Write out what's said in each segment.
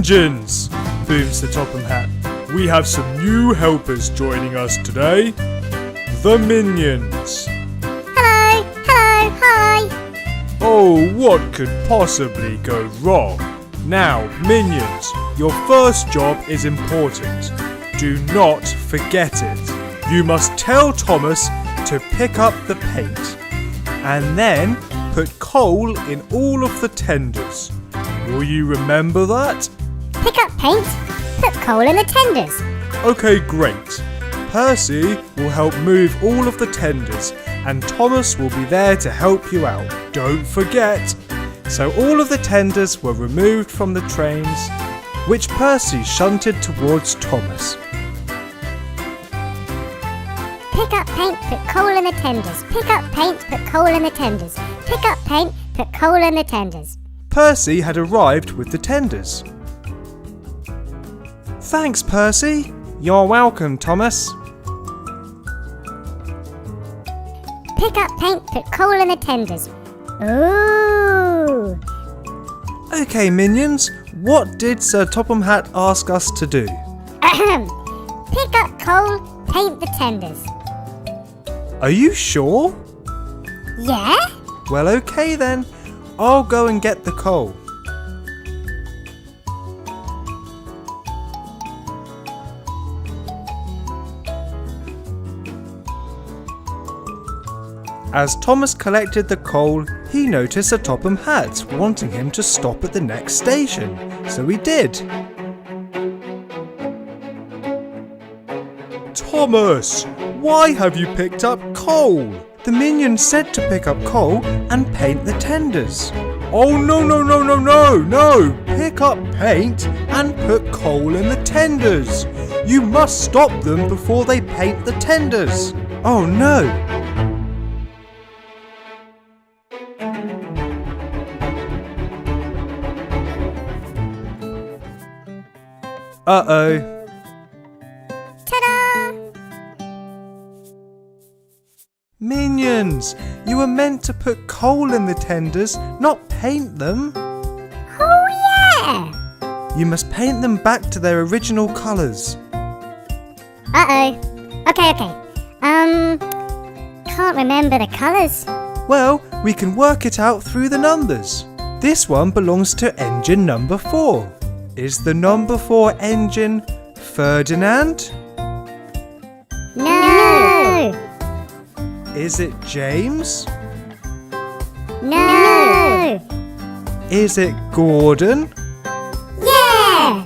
Engines! Booms Sir Topham Hatt. We have some new helpers joining us today. The Minions. Hello, hi. Oh, what could possibly go wrong? Now, Minions, your first job is important. Do not forget it. You must tell Thomas to pick up the paint and then put coal in all of the tenders. Will you remember that? Pick up paint, put coal in the tenders. Okay, great. Percy will help move all of the tenders and Thomas will be there to help you out. Don't forget. So all of the tenders were removed from the trains, which Percy shunted towards Thomas. Pick up paint, put coal in the tenders. Pick up paint, put coal in the tenders. Pick up paint, put coal in the tenders. Percy had arrived with the tenders. Thanks, Percy. You're welcome, Thomas. Pick up paint, put coal in the tenders. Ooh! Okay, Minions, what did Sir Topham Hatt ask us to do? Pick up coal, paint the tenders. Are you sure? Yeah? Well, okay then. I'll go and get the coal. As Thomas collected the coal, he noticed Sir Topham Hatt wanting him to stop at the next station, so he did. Thomas, why have you picked up coal? The Minions said to pick up coal and paint the tenders. Oh no! Pick up paint and put coal in the tenders. You must stop them before they paint the tenders. Oh no! Uh-oh. Ta-da! Minions, you were meant to put coal in the tenders, not paint them. Oh yeah! You must paint them back to their original colours. Uh-oh. Okay. Can't remember the colours. Well, we can work it out through the numbers. This one belongs to engine number 4. Is the number 4 engine Ferdinand? No! Is it James? No! Is it Gordon? Yeah!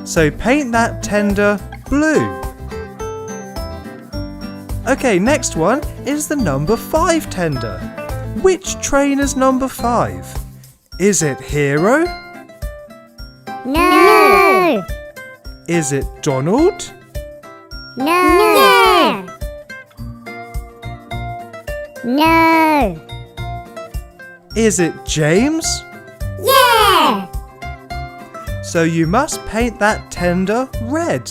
So paint that tender blue. Okay, next one is the number 5 tender. Which train is number 5? Is it Hero? No! Is it Donald? No! Yeah! No! Is it James? Yeah! So you must paint that tender red.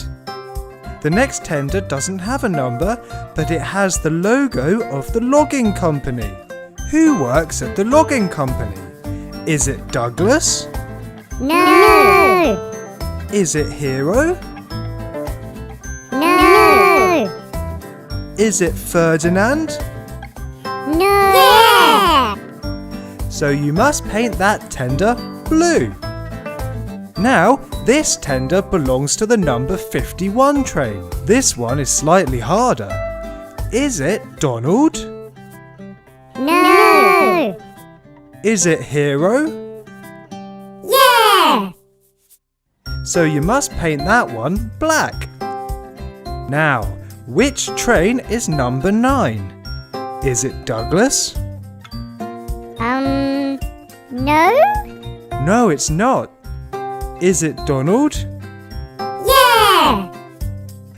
The next tender doesn't have a number, but it has the logo of the logging company. Who works at the logging company? Is it Douglas? No! Is it Hero? No! Is it Ferdinand? No! Yeah! So you must paint that tender blue. Now, this tender belongs to the number 51 train. This one is slightly harder. Is it Donald? No! Is it Hero? Yeah! So you must paint that one black. Now, which train is number 9? Is it Douglas? No? No, it's not. Is it Donald? Yeah!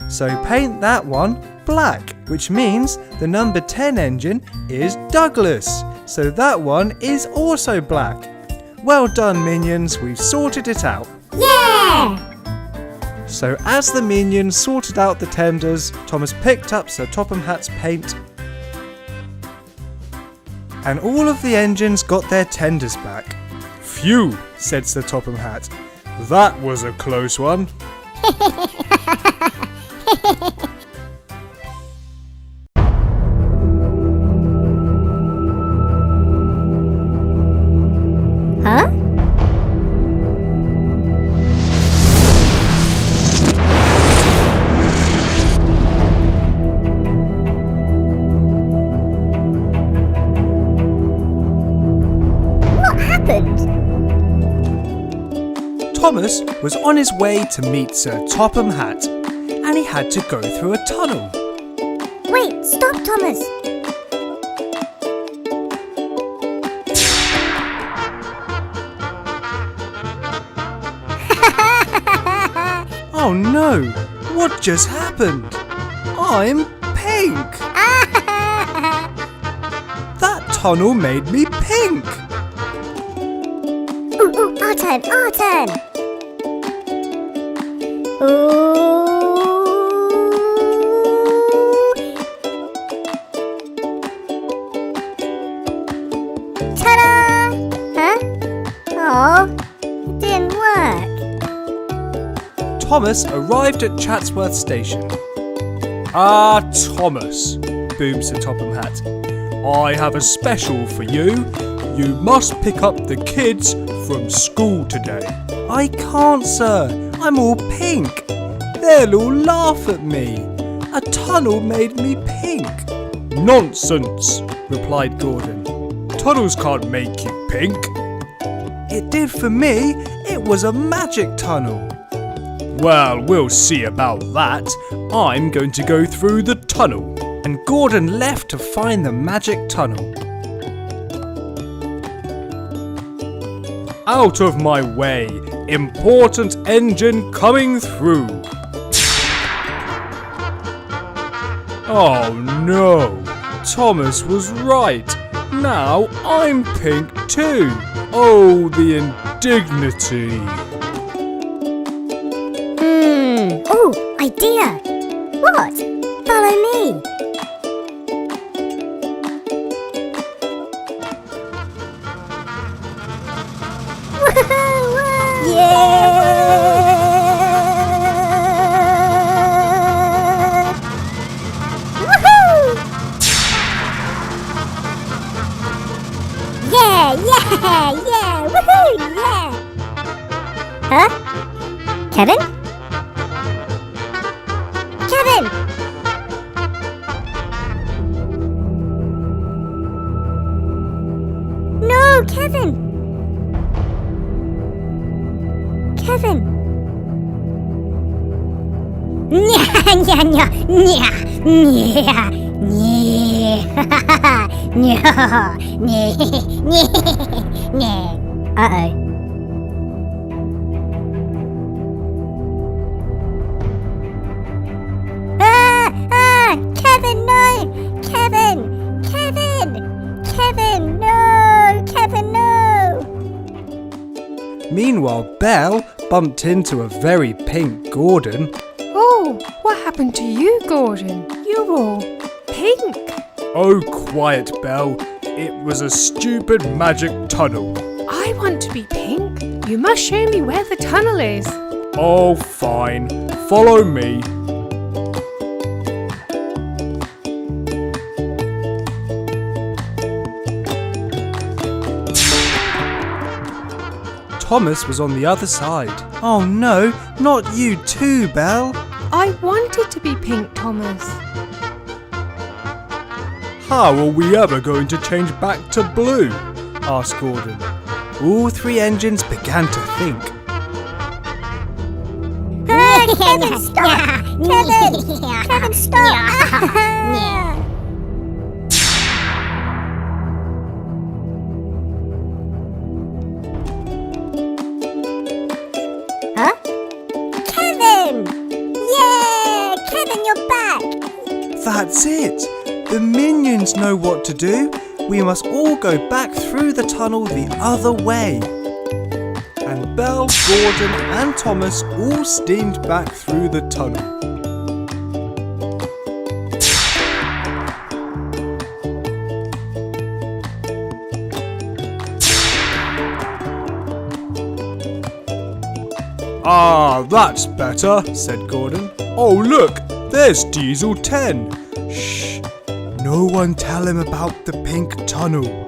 So paint that one black, which means the number 10 engine is Douglas. So that one is also black. Well done, Minions, we've sorted it out. Yeah! So as the Minions sorted out the tenders, Thomas picked up Sir Topham Hatt's paint and all of the engines got their tenders back. Phew, said Sir Topham Hatt. That was a close one. Huh? What happened? Thomas was on his way to meet Sir Topham Hatt, and he had to go through a tunnel. Wait, stop, Thomas. Oh no! What just happened? I'm pink! That tunnel made me pink! Ooh, our turn, our turn. Ooh. Ta-da! Huh? Oh, it didn't work. Thomas arrived at Chatsworth Station. Ah, Thomas, boomed Sir Topham Hatt. I have a special for you. You must pick up the kids from school today. I can't, sir. I'm all pink. They'll all laugh at me. A tunnel made me pink. Nonsense, replied Gordon. Tunnels can't make you pink. It did for me. It was a magic tunnel. Well, we'll see about that. I'm going to go through the tunnel. And Gordon left to find the magic tunnel. Out of my way! Important engine coming through! Oh no! Thomas was right! Now I'm pink too! Oh, the indignity! Oh, idea! What? Follow me! Yeah! Woohoo! Yeah! Woohoo! Yeah! Huh? Kevin? Kevin! No, Kevin! Kevin! Nya, nya, nya, nya, nya, nya, nya, nya. Uh-oh. Kevin, no! Kevin! Kevin, no! Kevin, no! Meanwhile, Belle bumped into a very pink Gordon. Oh, what happened to you, Gordon? You're all pink. Oh, quiet, Belle. It was a stupid magic tunnel. I want to be pink. You must show me where the tunnel is. Oh, fine. Follow me. Thomas was on the other side. Oh no, not you too, Belle. I wanted to be pink, Thomas. How are we ever going to change back to blue? Asked Gordon. All three engines began to think. Kevin, stop! Kevin, stop! Huh? Kevin! Yeah! Kevin, you're back! That's it! The minions know what to do. We must all go back through the tunnel the other way. And Belle, Gordon and Thomas all steamed back through the tunnel. Ah, that's better, said Gordon. Oh, look, there's Diesel 10. Shh, no one tell him about the pink tunnel.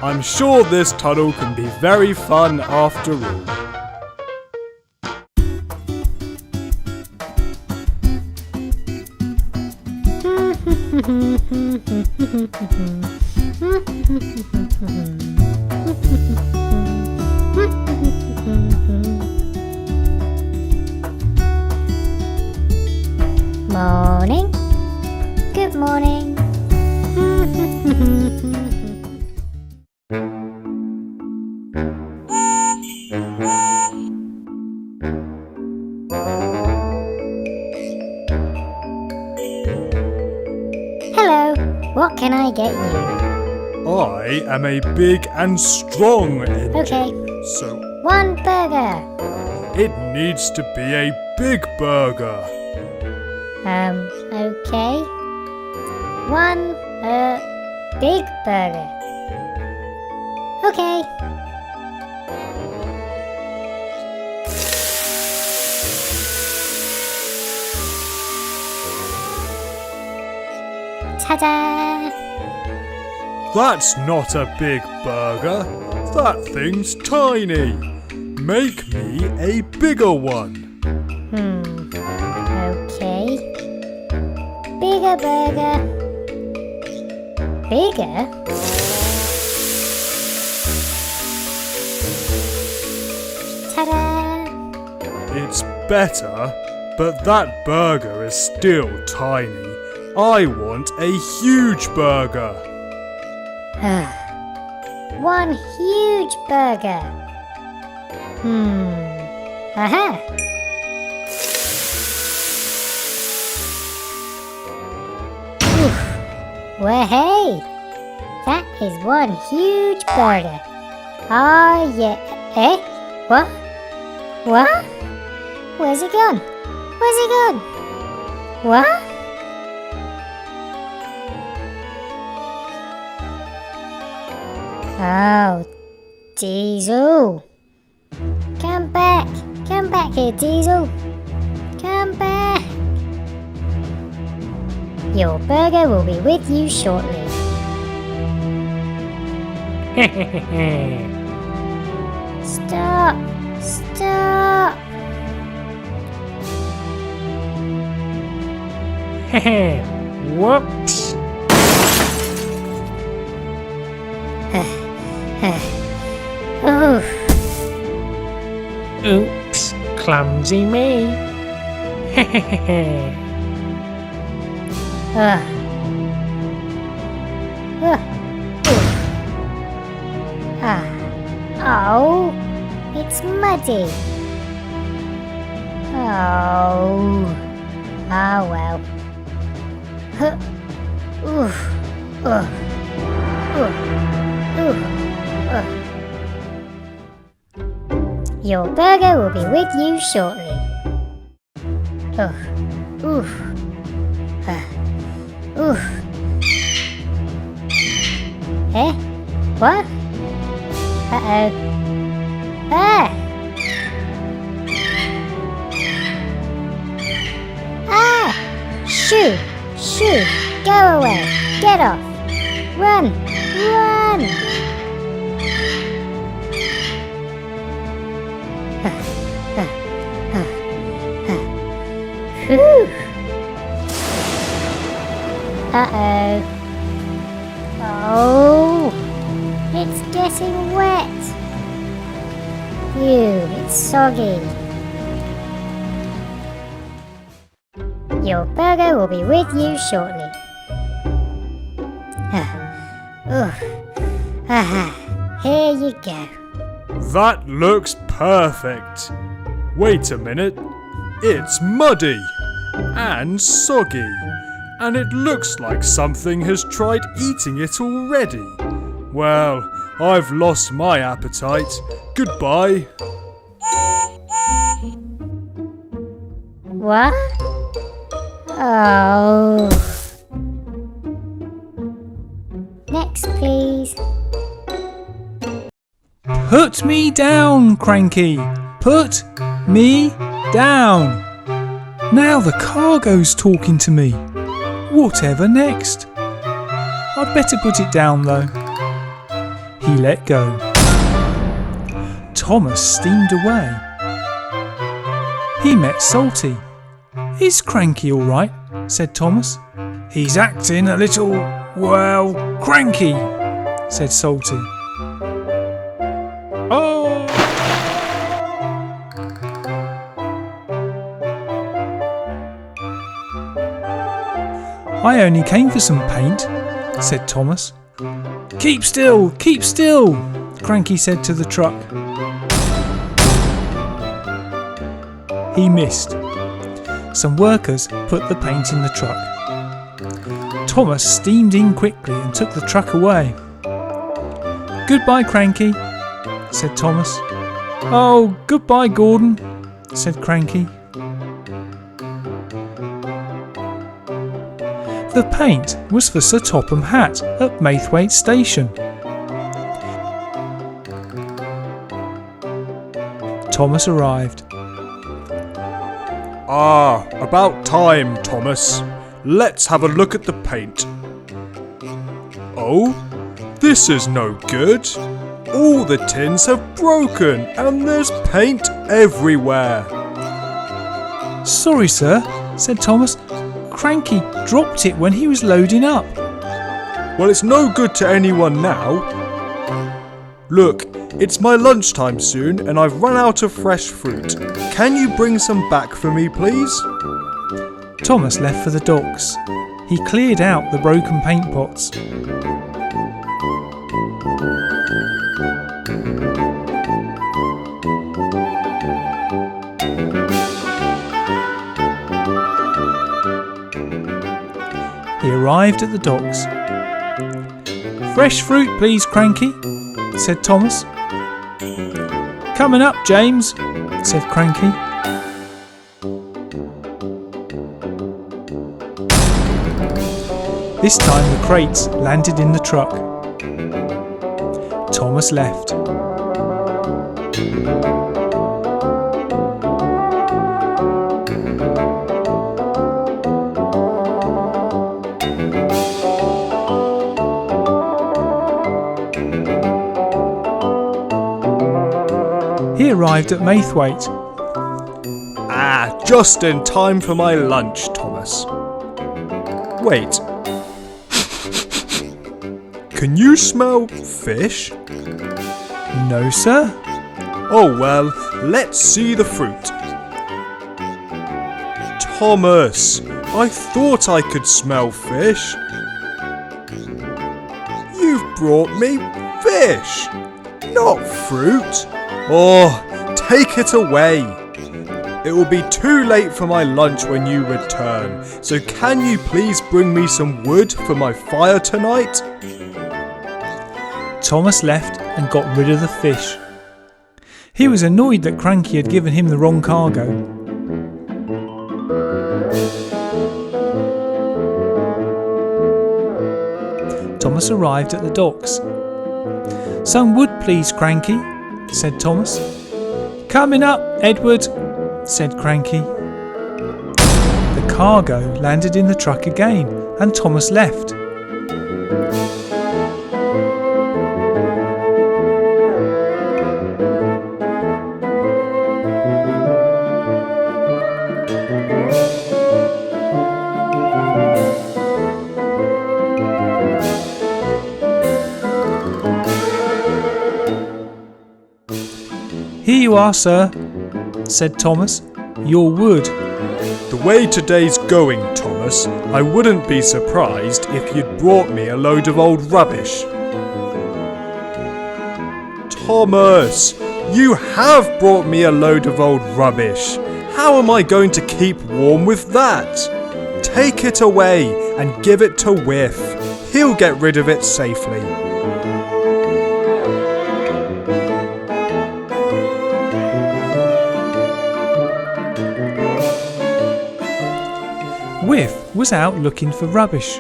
I'm sure this tunnel can be very fun after all. Morning. Good morning. Hello, what can I get you? I am a big and strong engine. Okay, So 1 burger. it needs to be a big burger. Okay. 1 big burger. Okay. Ta-da! That's not a big burger. That thing's tiny. Make me a bigger one. Okay. Bigger burger. Bigger? Ta-da! It's better, but that burger is still tiny. I want a huge burger. 1 huge burger. Aha! Oof. Well, hey! That is 1 huge burger. Ah, yeah. Eh? What? What? Where's it gone? Where's it gone? What? Oh, Diesel. Come back. Come back here, Diesel. Come back. Your burger will be with you shortly. Stop. Stop. Whoops. Oof. Oops, clumsy me. Ugh. Ugh. Oh, it's muddy. Oh. Ah, well. Huh. Oof. Ugh. Ugh. Ugh. Ugh. Your burger will be with you shortly. Ugh. Oof. Oof. Eh? What? Uh-oh. Ah! Ah! Shoo! Shoo! Go away! Get off! Run! Run! Whew. Uh-oh. Oh, it's getting wet. Ew, it's soggy. Your burger will be with you shortly. Here you go. That looks perfect. Wait a minute. It's muddy and soggy, and it looks like something has tried eating it already. Well, I've lost my appetite. Goodbye. What? Oh. Next, please. Put me down, Cranky. Put me down. Now the cargo's talking to me. Whatever next? I'd better put it down though. He let go. Thomas steamed away. He met Salty. Is Cranky all right? Said Thomas. He's acting a little, well, cranky, said Salty. Oh! I only came for some paint, said Thomas. Keep still, Cranky said to the truck. He missed. Some workers put the paint in the truck. Thomas steamed in quickly and took the truck away. Goodbye, Cranky, said Thomas. Oh, goodbye, Gordon, said Cranky. The paint was for Sir Topham Hatt at Maithwaite Station. Thomas arrived. Ah, about time, Thomas. Let's have a look at the paint. Oh, this is no good. All the tins have broken and there's paint everywhere. Sorry, sir, said Thomas. Cranky dropped it when he was loading up. Well, it's no good to anyone now. Look, it's my lunchtime soon and I've run out of fresh fruit. Can you bring some back for me, please? Thomas left for the docks. He cleared out the broken paint pots. He arrived at the docks. Fresh fruit, please, Cranky, said Thomas. Coming up, James, said Cranky. This time the crates landed in the truck. Thomas left. He arrived at Maithwaite. Ah, just in time for my lunch, Thomas. Wait. Can you smell fish? No, sir. Oh well, let's see the fruit. Thomas, I thought I could smell fish. You've brought me fish, not fruit. Oh, take it away. It will be too late for my lunch when you return, so can you please bring me some wood for my fire tonight? Thomas left and got rid of the fish. He was annoyed that Cranky had given him the wrong cargo. Thomas arrived at the docks. Some wood, please, Cranky, said Thomas. Coming up, Edward, said Cranky. The cargo landed in the truck again, and Thomas left. Here you are, sir, said Thomas. Your wood. The way today's going, Thomas, I wouldn't be surprised if you'd brought me a load of old rubbish. Thomas, you have brought me a load of old rubbish. How am I going to keep warm with that? Take it away and give it to Whiff. He'll get rid of it safely. Whiff was out looking for rubbish.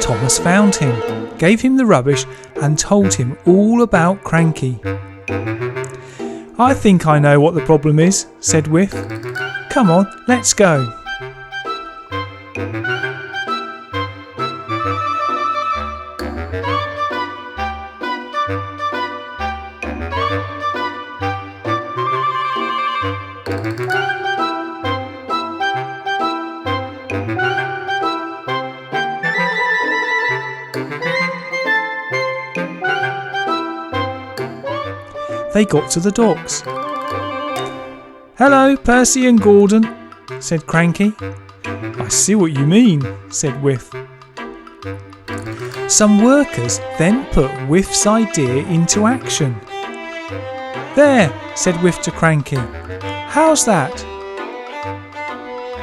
Thomas found him, gave him the rubbish and told him all about Cranky. "I think I know what the problem is," said Whiff. "Come on, let's go." They got to the docks. "Hello, Percy and Gordon," said Cranky. "I see what you mean," said Whiff. Some workers then put Whiff's idea into action. "There," said Whiff to Cranky. "How's that?"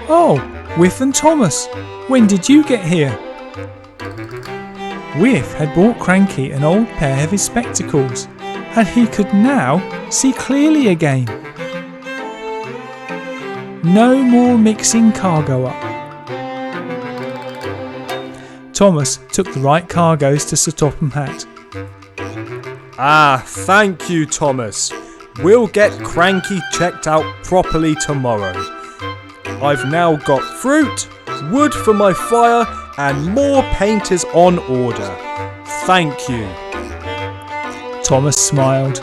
"Oh, Whiff and Thomas, when did you get here?" Whiff had bought Cranky an old pair of his spectacles, and he could now see clearly again. No more mixing cargo up. Thomas took the right cargoes to Sir Topham Hatt. Ah, thank you, Thomas. We'll get Cranky checked out properly tomorrow. I've now got fruit, wood for my fire, and more paint is on order. Thank you. Thomas smiled.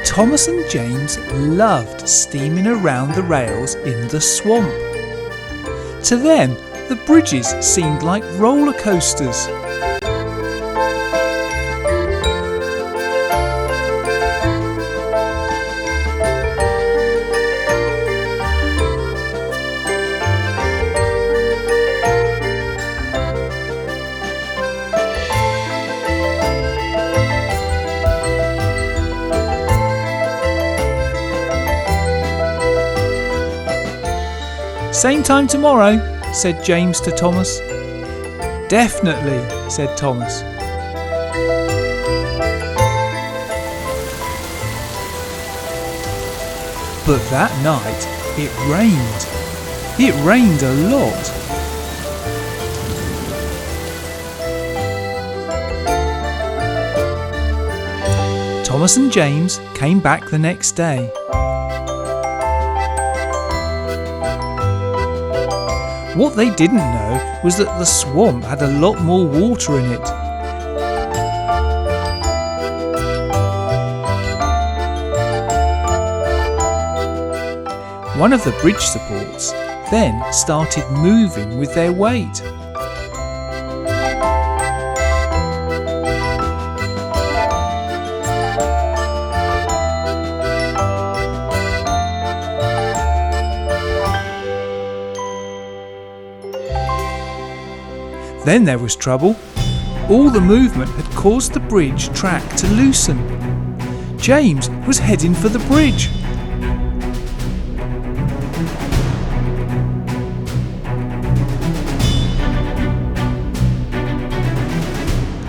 Thomas and James loved steaming around the rails in the swamp. To them, the bridges seemed like roller coasters. "Same time tomorrow," said James to Thomas. "Definitely," said Thomas. But that night it rained. It rained a lot. Thomas and James came back the next day. What they didn't know was that the swamp had a lot more water in it. One of the bridge supports then started moving with their weight. Then there was trouble. All the movement had caused the bridge track to loosen. James was heading for the bridge.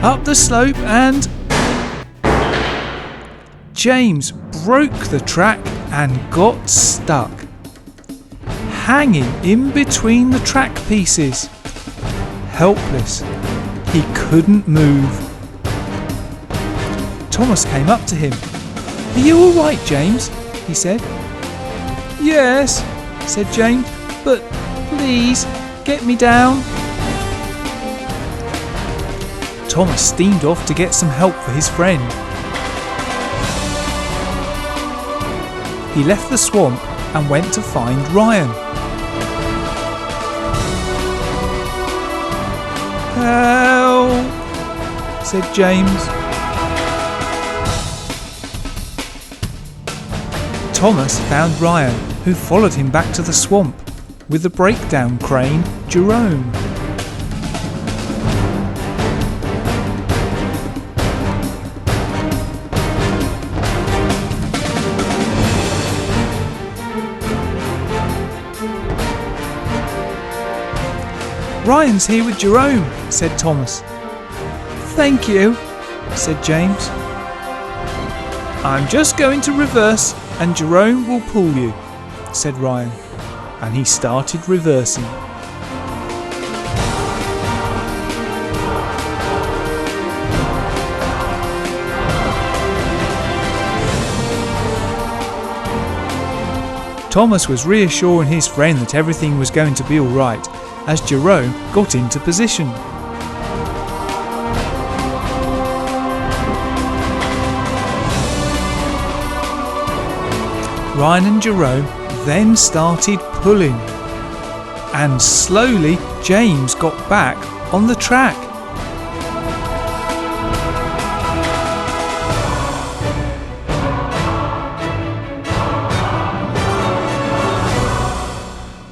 Up the slope and... James broke the track and got stuck, hanging in between the track pieces. Helpless, he couldn't move. Thomas came up to him. "Are you all right, James?" he said. "Yes," said James, "but please get me down." Thomas steamed off to get some help for his friend. He left the swamp and went to find Ryan. "Help," said James. Thomas found Ryan, who followed him back to the swamp with the breakdown crane, Jerome. Ryan's here with Jerome, said Thomas. Thank you, said James. I'm just going to reverse and Jerome will pull you, said Ryan, and he started reversing. Thomas was reassuring his friend that everything was going to be all right as Jerome got into position. Ryan and Jerome then started pulling, and slowly James got back on the track.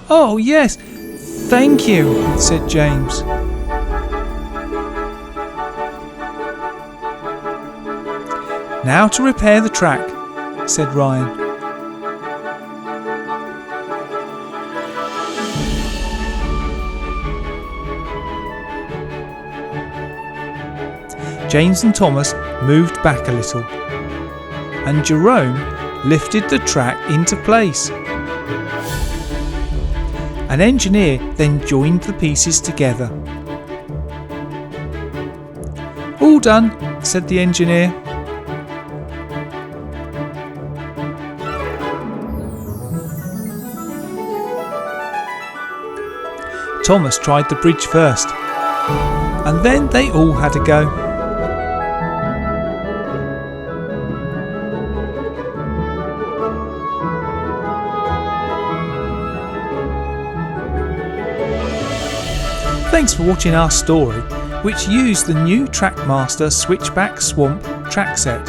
Oh yes, thank you, said James. Now to repair the track, said Ryan. James and Thomas moved back a little, and Jerome lifted the track into place. An engineer then joined the pieces together. All done, said the engineer. Thomas tried the bridge first, and then they all had a go. Thanks for watching our story, which used the new Trackmaster Switchback Swamp track set.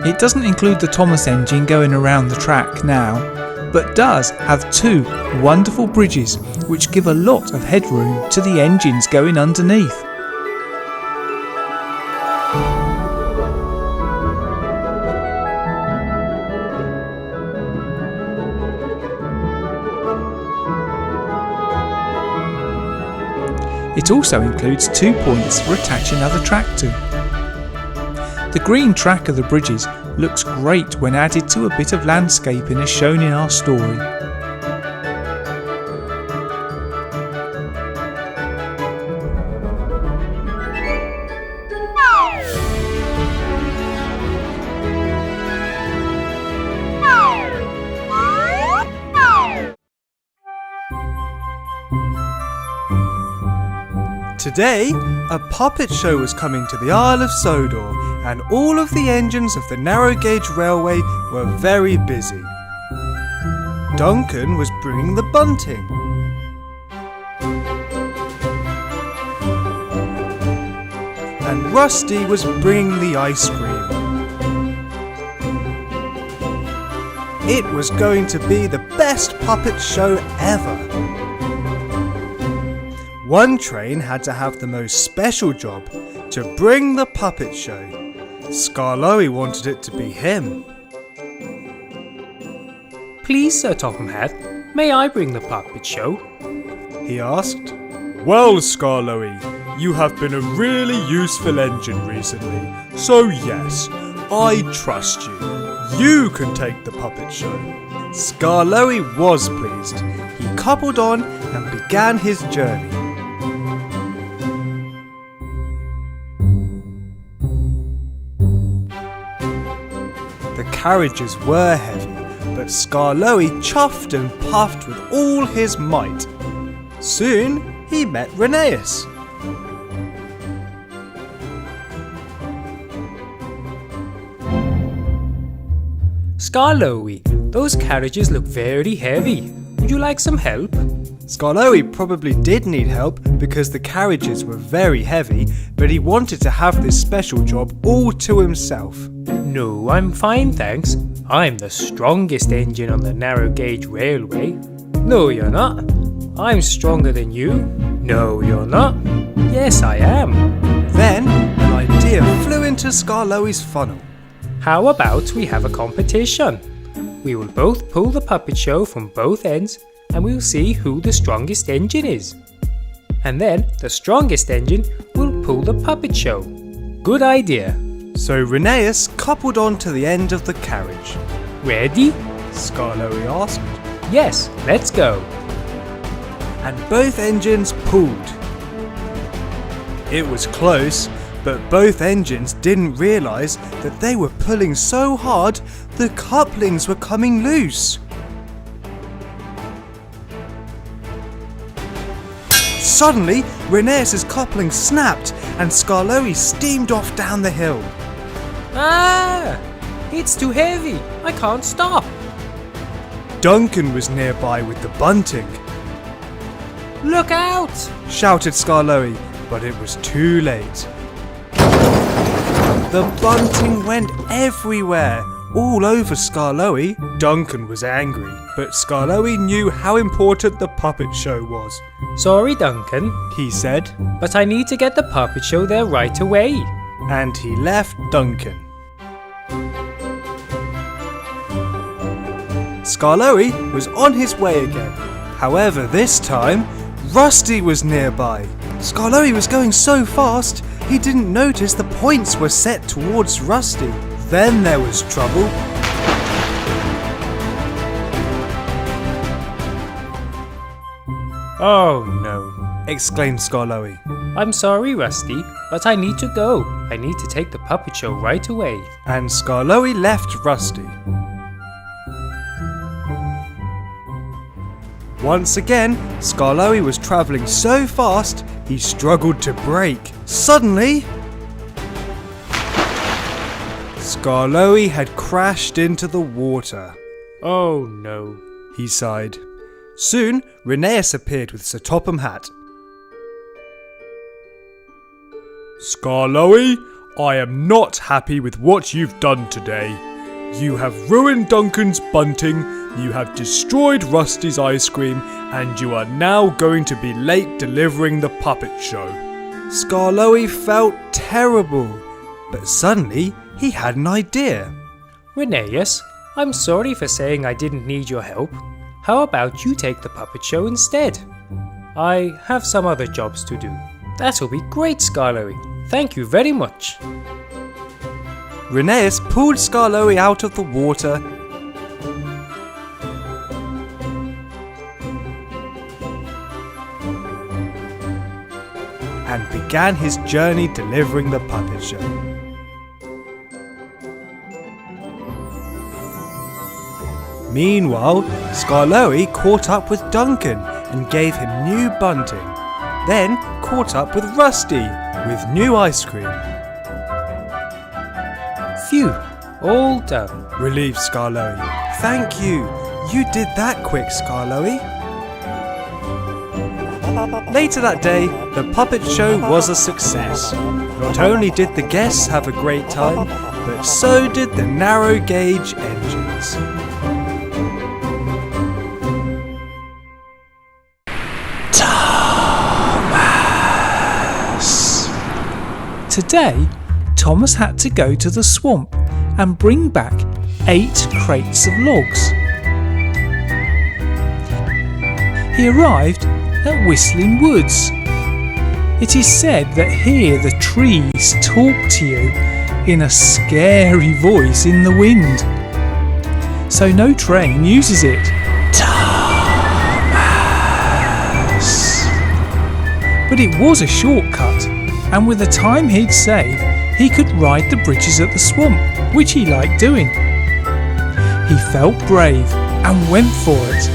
It doesn't include the Thomas engine going around the track now, but does have two wonderful bridges which give a lot of headroom to the engines going underneath. It also includes 2 points for attaching other track to. The green track of the bridges looks great when added to a bit of landscaping as shown in our story. Today, a puppet show was coming to the Isle of Sodor, and all of the engines of the narrow gauge railway were very busy. Duncan was bringing the bunting. And Rusty was bringing the ice cream. It was going to be the best puppet show ever. One train had to have the most special job, to bring the puppet show. Skarloey wanted it to be him. Please, Sir Topham Hatt, may I bring the puppet show? He asked. Well, Skarloey, you have been a really useful engine recently, so yes, I trust you. You can take the puppet show. Skarloey was pleased. He coupled on and began his journey. The carriages were heavy, but Skarloey chuffed and puffed with all his might. Soon he met Rheneas. Skarloey, those carriages look very heavy. Would you like some help? Skarloey probably did need help because the carriages were very heavy, but he wanted to have this special job all to himself. No, I'm fine, thanks. I'm the strongest engine on the narrow gauge railway. No, you're not. I'm stronger than you. No, you're not. Yes, I am. Then an idea flew into Skarloey's funnel. How about we have a competition? We will both pull the puppet show from both ends and we'll see who the strongest engine is. And then the strongest engine will pull the puppet show. Good idea. So Rheneas coupled onto the end of the carriage. Ready? Skarloey asked. Yes, let's go. And both engines pulled. It was close, but both engines didn't realise that they were pulling so hard the couplings were coming loose. Suddenly, Rheneas' coupling snapped and Skarloey steamed off down the hill. Ah! It's too heavy. I can't stop. Duncan was nearby with the bunting. Look out! Shouted Skarloey, but it was too late. The bunting went everywhere, all over Skarloey. Duncan was angry, but Skarloey knew how important the puppet show was. Sorry, Duncan, He said, but I need to get the puppet show there right away. and he left Duncan. Skarloey was on his way again. However, this time, Rusty was nearby. Skarloey was going so fast, he didn't notice the points were set towards Rusty. Then there was trouble. Oh no. Exclaimed Skarloey. I'm sorry, Rusty, but I need to go. I need to take the puppet show right away. And Skarloey left Rusty. Once again, Skarloey was travelling so fast, he struggled to brake. Suddenly, Skarloey had crashed into the water. Oh no. He sighed. Soon, Rheneas appeared with Sir Topham Hatt. Skarloey, I am not happy with what you've done today. You have ruined Duncan's bunting, you have destroyed Rusty's ice cream, and you are now going to be late delivering the puppet show. Skarloey felt terrible, but suddenly he had an idea. Rheneas, I'm sorry for saying I didn't need your help. How about you take the puppet show instead? I have some other jobs to do. That'll be great, Skarloey. Thank you very much. Rheneas pulled Skarloey out of the water and began his journey delivering the puppet show. Meanwhile, Skarloey caught up with Duncan and gave him new bunting, then caught up with Rusty with new ice cream. Phew, all done. Relieved Skarloey. Thank you. You did that quick, Skarloey. Later that day, the puppet show was a success. Not only did the guests have a great time, but so did the narrow gauge engines. Today, Thomas had to go to the swamp and bring back 8 crates of logs. He arrived at Whistling Woods. It is said that here the trees talk to you in a scary voice in the wind. So no train uses it. Thomas! But it was a shortcut, and with the time he'd saved, he could ride the bridges at the swamp, which he liked doing. He felt brave and went for it.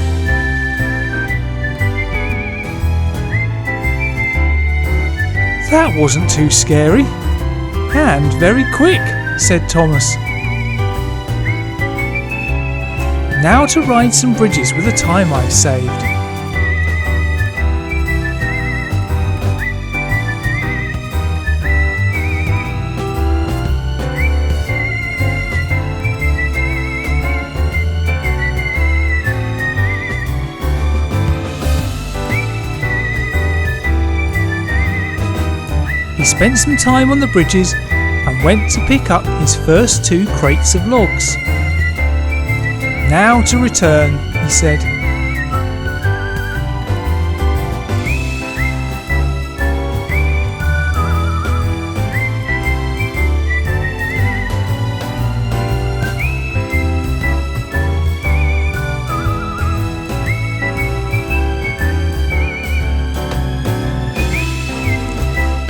That wasn't too scary. And very quick, said Thomas. Now to ride some bridges with the time I've saved. He spent some time on the bridges and went to pick up his first 2 crates of logs. Now to return, he said.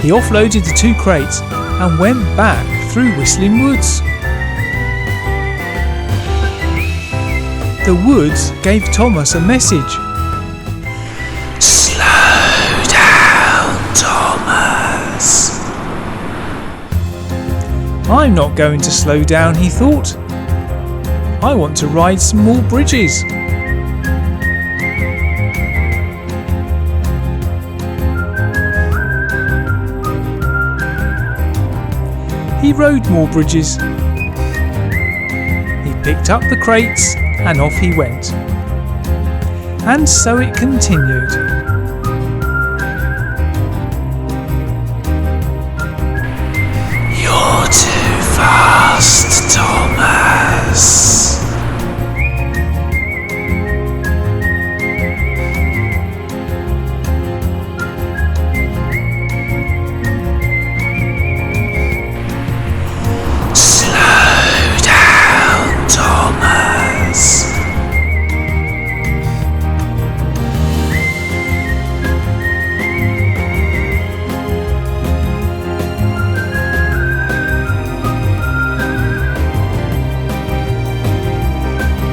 He offloaded the 2 crates and went back through Whistling Woods. The woods gave Thomas a message. Slow down, Thomas. I'm not going to slow down, he thought. I want to ride some more bridges. He rode more bridges. He picked up the crates and off he went. And so it continued. You're too fast, Thomas.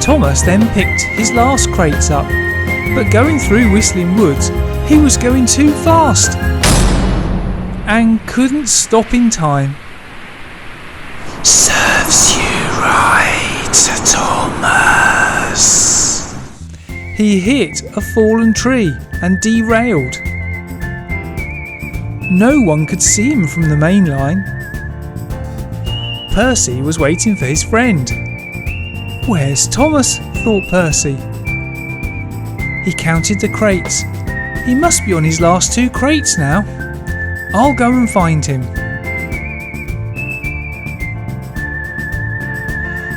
Thomas then picked his last crates up, but going through Whistling Woods, he was going too fast and couldn't stop in time. Serves you right, Thomas. He hit a fallen tree and derailed. No one could see him from the main line. Percy was waiting for his friend. Where's Thomas? Thought Percy. He counted the crates. He must be on his last 2 crates now. I'll go and find him.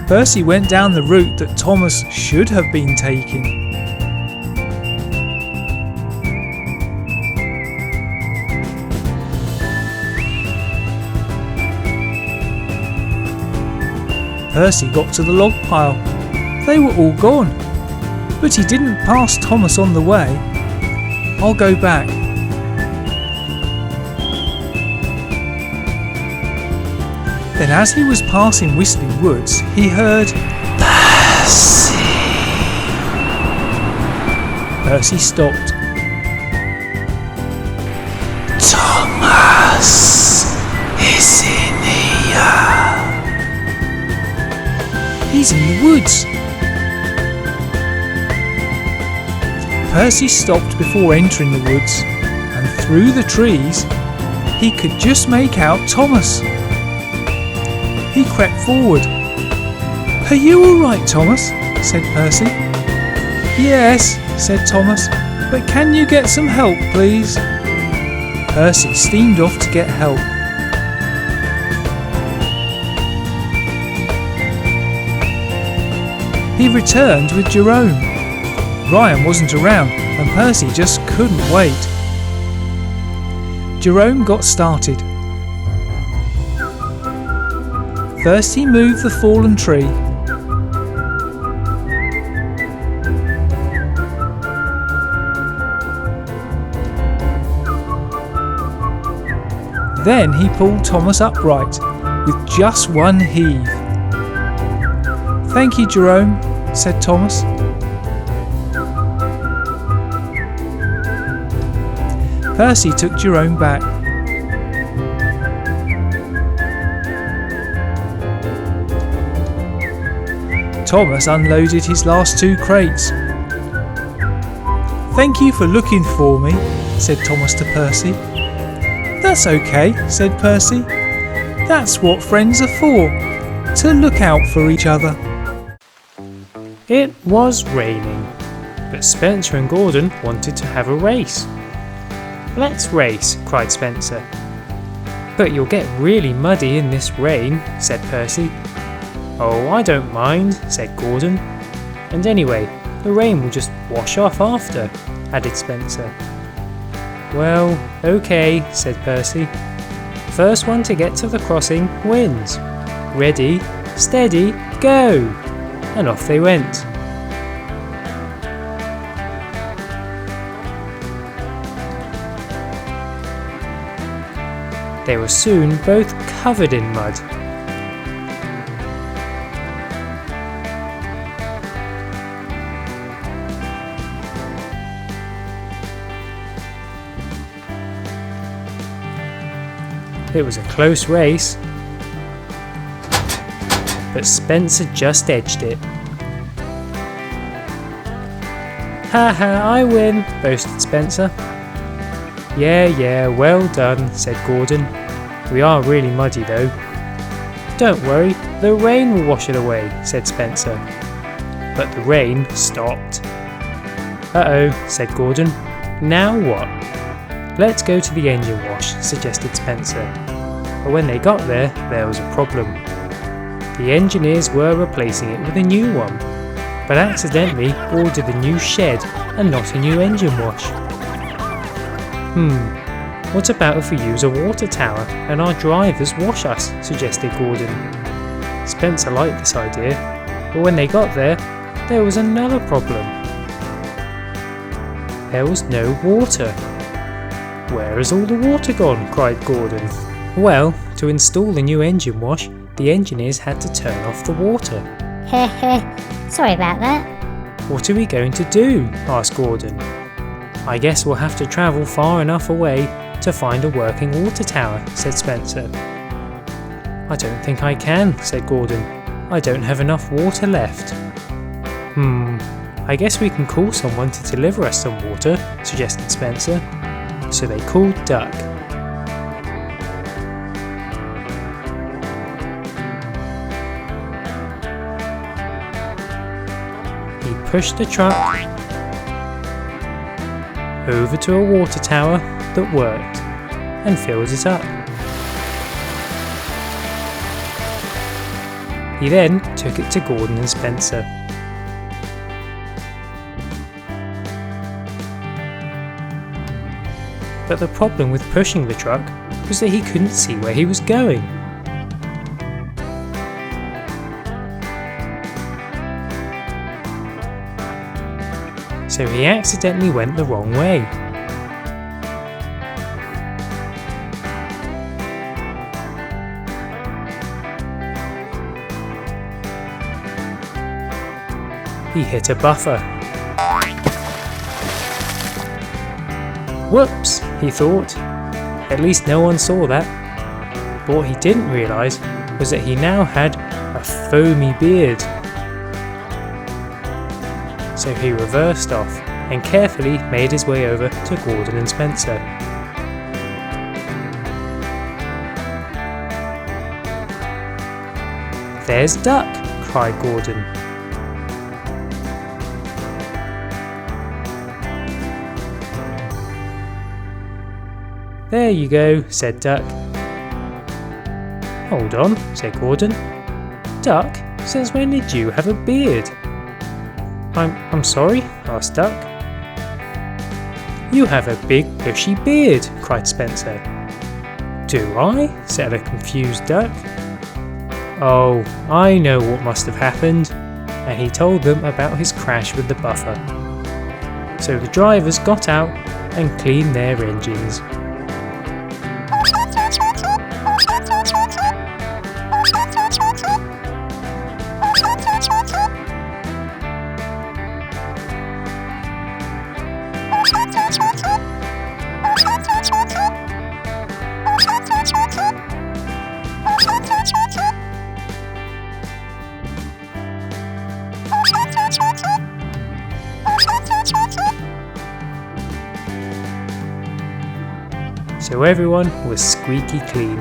Percy went down the route that Thomas should have been taking. Percy got to the log pile. They were all gone, but he didn't pass Thomas on the way. I'll go back. Then as he was passing Whistling Woods, he heard Percy. Percy stopped. Thomas is in here. He's in the woods. Percy stopped before entering the woods, and through the trees he could just make out Thomas. He crept forward. Are you all right, Thomas? Said Percy. Yes, said Thomas, but can you get some help, please? Percy steamed off to get help. He returned with Jerome. Ryan wasn't around and Percy just couldn't wait. Jerome got started. First he moved the fallen tree. Then he pulled Thomas upright with just one heave. Thank you, Jerome, said Thomas. Percy took Jerome back. Thomas unloaded his last 2 crates. Thank you for looking for me, said Thomas to Percy. That's okay, said Percy. That's what friends are for, to look out for each other. It was raining, but Spencer and Gordon wanted to have a race. Let's race, cried Spencer. But you'll get really muddy in this rain, said Percy. Oh, I don't mind, said Gordon. And anyway, the rain will just wash off after, added Spencer. Well, okay, said Percy. First one to get to the crossing wins. Ready, steady, go! And off they went. They were soon both covered in mud. It was a close race, but Spencer just edged it. "Ha ha, I win," boasted Spencer. Yeah, well done," said Gordon. "We are really muddy though." "Don't worry, the rain will wash it away," said Spencer. But the rain stopped. "Uh-oh," said Gordon. "Now what?" "Let's go to the engine wash," suggested Spencer. But when they got there was a problem. The engineers were replacing it with a new one, but accidentally ordered a new shed and not a new engine wash. What about if we use a water tower and our drivers wash us?" suggested Gordon. Spencer liked this idea, but when they got there was another problem. There was no water. "Where has all the water gone?" cried Gordon. Well, to install the new engine wash, the engineers had to turn off the water. Heh, sorry about that. "What are we going to do?" asked Gordon. "I guess we'll have to travel far enough away to find a working water tower," said Spencer. "I don't think I can," said Gordon. "I don't have enough water left." I guess we can call someone to deliver us some water," suggested Spencer. So they called Duck. He pushed the truck over to a water tower that worked and filled it up. He then took it to Gordon and Spencer. But the problem with pushing the truck was that he couldn't see where he was going. So he accidentally went the wrong way. He hit a buffer. Whoops, he thought. At least no one saw that. But what he didn't realise was that he now had a foamy beard. So he reversed off and carefully made his way over to Gordon and Spencer. "There's Duck!" cried Gordon. "There you go," said Duck. "Hold on," said Gordon. "Duck, since when did you have a beard?" I'm sorry?" asked Duck. "You have a big bushy beard," cried Spencer. "Do I?" said a confused Duck. "Oh, I know what must have happened," and he told them about his crash with the buffer. So the drivers got out and cleaned their engines. So everyone was squeaky clean.